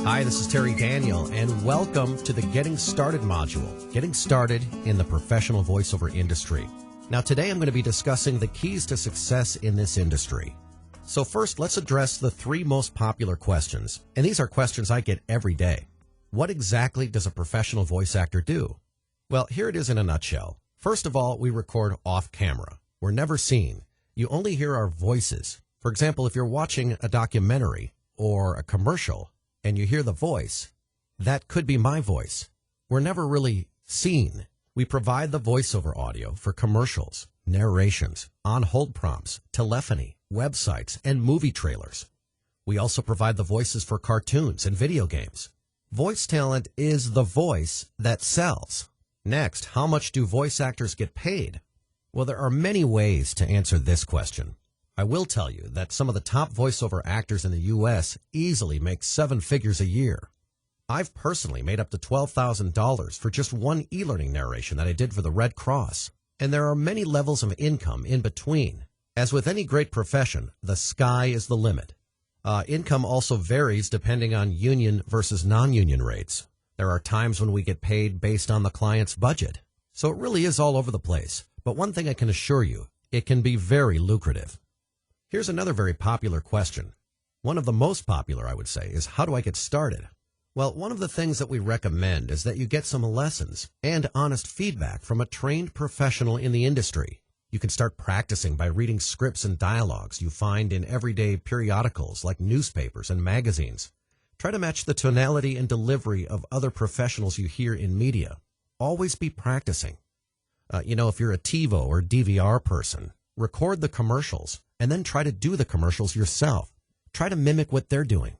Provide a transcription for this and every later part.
Hi, this is Terry Daniel, and welcome to the Getting Started module, Getting Started in the Professional Voiceover Industry. Now, today I'm going to be discussing the keys to success in this industry. So first, let's address the three most popular questions, and these are questions I get every day. What exactly does a professional voice actor do? Well, here it is in a nutshell. First of all, we record off camera. We're never seen. You only hear our voices. For example, if you're watching a documentary or a commercial, and you hear the voice, that could be my voice. We're never really seen. We provide the voiceover audio for commercials, narrations, on-hold prompts, telephony, websites, and movie trailers. We also provide the voices for cartoons and video games. Voice talent is the voice that sells. Next, how much do voice actors get paid? Well, there are many ways to answer this question. I will tell you that some of the top voiceover actors in the U.S. easily make 7 figures a year. I've personally made up to $12,000 for just one e-learning narration that I did for the Red Cross. And there are many levels of income in between. As with any great profession, the sky is the limit. Income also varies depending on union versus non-union rates. There are times when we get paid based on the client's budget. So it really is all over the place. But one thing I can assure you, it can be very lucrative. Here's another very popular question. One of the most popular, I would say, is how do I get started? Well, one of the things that we recommend is that you get some lessons and honest feedback from a trained professional in the industry. You can start practicing by reading scripts and dialogues you find in everyday periodicals like newspapers and magazines. Try to match the tonality and delivery of other professionals you hear in media. Always be practicing. If you're a TiVo or DVR person, record the commercials and then try to do the commercials yourself. Try to mimic what they're doing.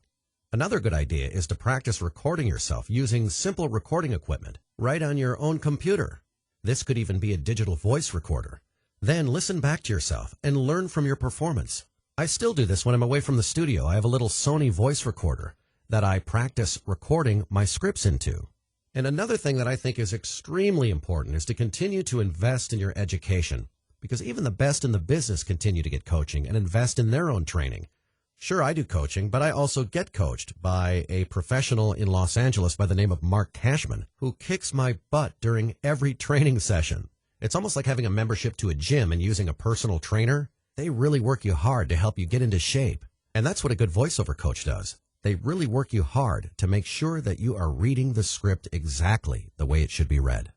Another good idea is to practice recording yourself using simple recording equipment right on your own computer. This could even be a digital voice recorder. Then listen back to yourself and learn from your performance. I still do this when I'm away from the studio. I have a little Sony voice recorder that I practice recording my scripts into. And another thing that I think is extremely important is to continue to invest in your education, because even the best in the business continue to get coaching and invest in their own training. Sure, I do coaching, but I also get coached by a professional in Los Angeles by the name of Mark Cashman, who kicks my butt during every training session. It's almost like having a membership to a gym and using a personal trainer. They really work you hard to help you get into shape. And that's what a good voiceover coach does. They really work you hard to make sure that you are reading the script exactly the way it should be read.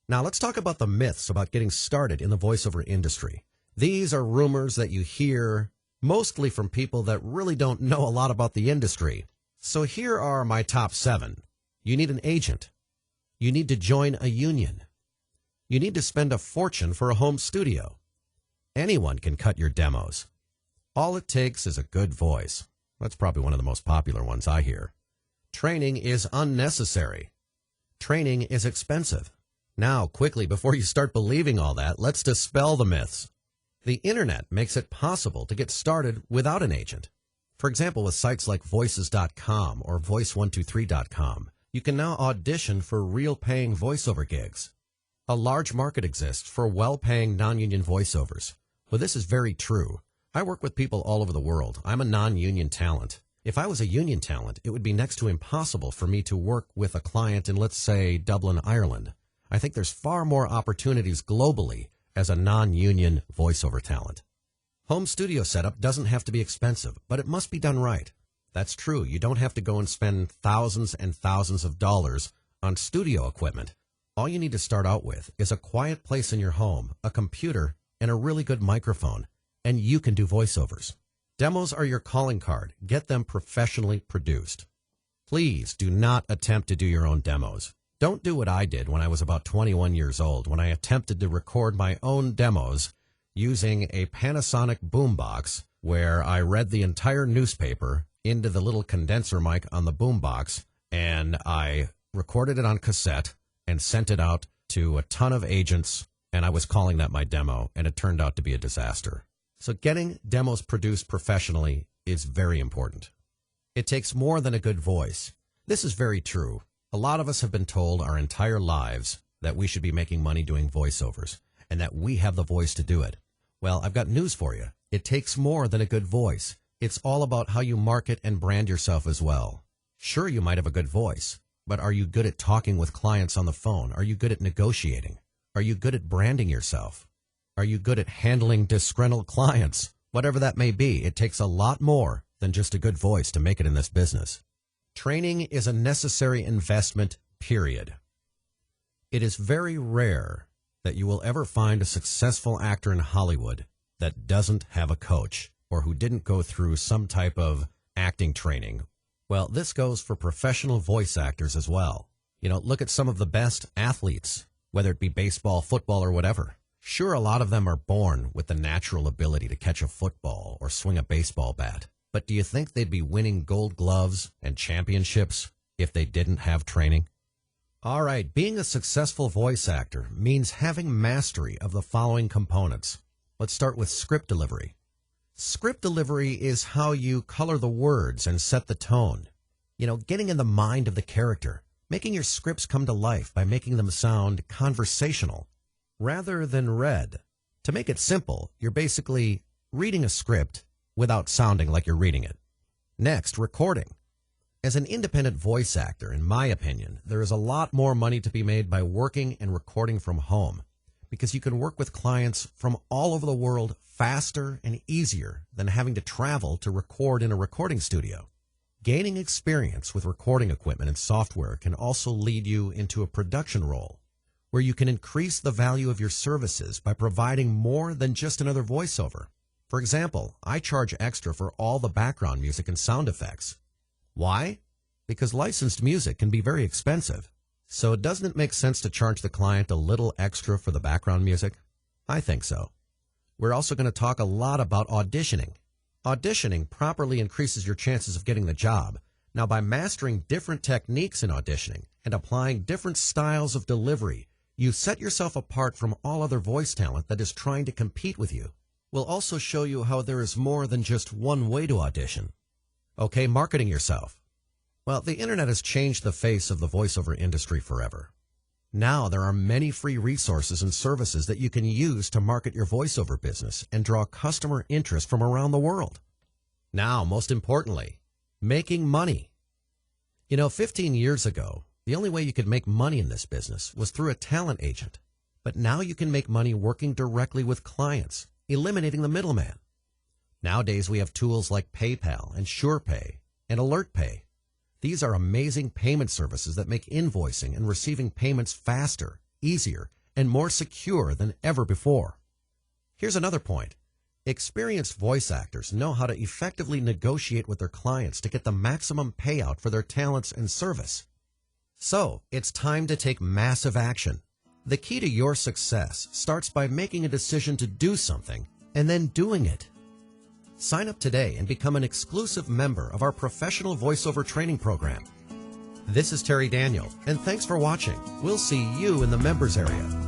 Now, let's talk about the myths about getting started in the voiceover industry. These are rumors that you hear mostly from people that really don't know a lot about the industry. So here are my top 7. You need an agent. You need to join a union. You need to spend a fortune for a home studio. Anyone can cut your demos. All it takes is a good voice. That's probably one of the most popular ones I hear. Training is unnecessary. Training is expensive. Now, quickly, before you start believing all that, let's dispel the myths. The internet makes it possible to get started without an agent. For example, with sites like voices.com or voice123.com, you can now audition for real paying voiceover gigs. A large market exists for well-paying non-union voiceovers. Well, this is very true. I work with people all over the world. I'm a non-union talent. If I was a union talent, it would be next to impossible for me to work with a client in, let's say, Dublin, Ireland. I think there's far more opportunities globally as a non-union voiceover talent. Home studio setup doesn't have to be expensive, but it must be done right. That's true. You don't have to go and spend thousands and thousands of dollars on studio equipment. All you need to start out with is a quiet place in your home, a computer, and a really good microphone, and you can do voiceovers. Demos are your calling card. Get them professionally produced. Please do not attempt to do your own demos. Don't do what I did when I was about 21 years old, when I attempted to record my own demos using a Panasonic boombox, where I read the entire newspaper into the little condenser mic on the boombox, and I recorded it on cassette and sent it out to a ton of agents, and I was calling that my demo, and it turned out to be a disaster. So getting demos produced professionally is very important. It takes more than a good voice. This is very true. A lot of us have been told our entire lives that we should be making money doing voiceovers and that we have the voice to do it. Well, I've got news for you. It takes more than a good voice. It's all about how you market and brand yourself as well. Sure, you might have a good voice, but are you good at talking with clients on the phone? Are you good at negotiating? Are you good at branding yourself? Are you good at handling disgruntled clients? Whatever that may be, it takes a lot more than just a good voice to make it in this business. Training is a necessary investment, period. It is very rare that you will ever find a successful actor in Hollywood that doesn't have a coach or who didn't go through some type of acting training. Well, this goes for professional voice actors as well. Look at some of the best athletes, whether it be baseball, football, or whatever. Sure, a lot of them are born with the natural ability to catch a football or swing a baseball bat. But do you think they'd be winning gold gloves and championships if they didn't have training? All right, being a successful voice actor means having mastery of the following components. Let's start with script delivery. Script delivery is how you color the words and set the tone. Getting in the mind of the character, making your scripts come to life by making them sound conversational rather than read. To make it simple, you're basically reading a script without sounding like you're reading it. Next, recording. As an independent voice actor, in my opinion, there is a lot more money to be made by working and recording from home, because you can work with clients from all over the world faster and easier than having to travel to record in a recording studio. Gaining experience with recording equipment and software can also lead you into a production role, where you can increase the value of your services by providing more than just another voiceover. For example, I charge extra for all the background music and sound effects. Why? Because licensed music can be very expensive. So doesn't it make sense to charge the client a little extra for the background music? I think so. We're also going to talk a lot about auditioning. Auditioning properly increases your chances of getting the job. Now, by mastering different techniques in auditioning and applying different styles of delivery, you set yourself apart from all other voice talent that is trying to compete with you. We'll also show you how there is more than just one way to audition. Okay, marketing yourself. Well, the internet has changed the face of the voiceover industry forever. Now there are many free resources and services that you can use to market your voiceover business and draw customer interest from around the world. Now, most importantly, making money. 15 years ago, the only way you could make money in this business was through a talent agent. But now you can make money working directly with clients, eliminating the middleman. Nowadays, we have tools like PayPal and SurePay and AlertPay. These are amazing payment services that make invoicing and receiving payments faster, easier, and more secure than ever before. Here's another point. Experienced voice actors know how to effectively negotiate with their clients to get the maximum payout for their talents and service. So, it's time to take massive action. The key to your success starts by making a decision to do something and then doing it. Sign up today and become an exclusive member of our professional voiceover training program. This is Terry Daniel, and thanks for watching. We'll see you in the members area.